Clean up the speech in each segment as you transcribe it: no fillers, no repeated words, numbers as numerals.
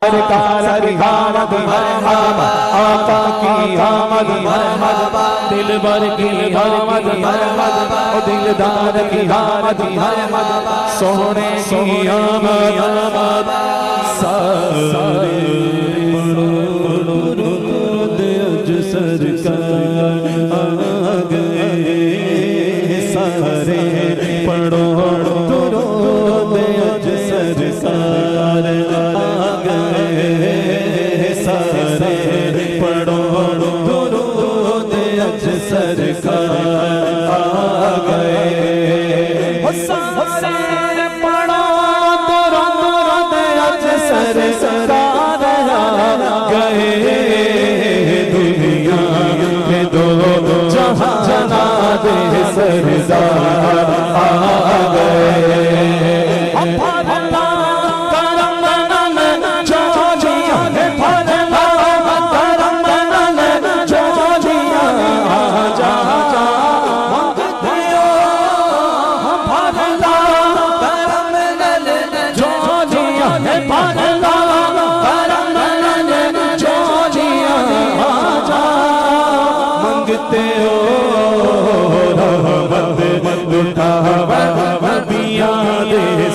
سرکار کی آمد مرحبا، آقا کی آمد مرحبا، دلبر کی آمد مرحبا، دلدار کی آمد مرحبا، سونے کی آمد سارے درود اج سرکار آ گئے، سارے پڑھو درود اج سرکار آ گئے، سارے پڑھو درود اج سرکار آ گئے، سارے پڑھو درود اج سرکار آ گئے، دنیا میں دو جہاں دے سردار آ گئے،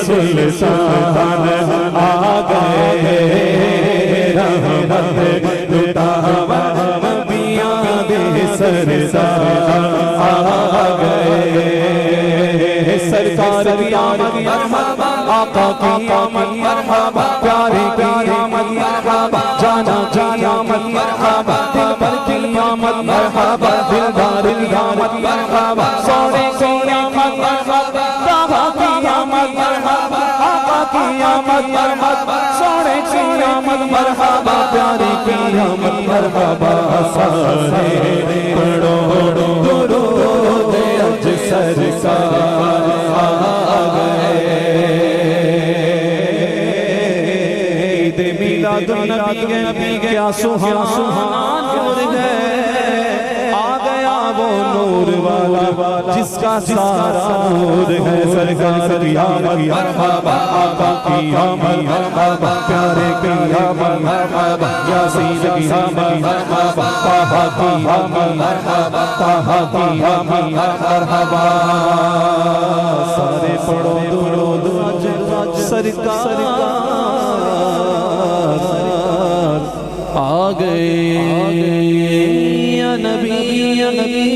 سلطان آ گئے، رحمت لٹاوا نبیاں دے سردار آ گئے، سرکار کی آمد مرحبا، آقا کی آمد مرحبا، پیارے کی آمد مرحبا، جانا کی آمد مرحبا، دلبر کی آمد مرحبا، دلدار کی آمد مرحبا، سونے کی آمد مرحبا، بابا کی آمد مرحبا، کی آمد مرحبا، سونے کی آمد مرحبا، پیارے کی آمد مرحبا، سارے پڑھو درود اج سرکار آ گئے، عید میلاد النبی کیا سہانا نور ہے، آ گیا وہ نور والا جس کا سارا نور ہے، سرکار کی آمد مرحبا، آقا کی آمد مرحبا، پیارے کی آمد مرحبا، یاسین کی آمد مرحبا، طٰہٰ کی آمد مرحبا، طٰہٰ کی آمد مرحبا، سارے پڑھو درود اج سرکار آ گئے۔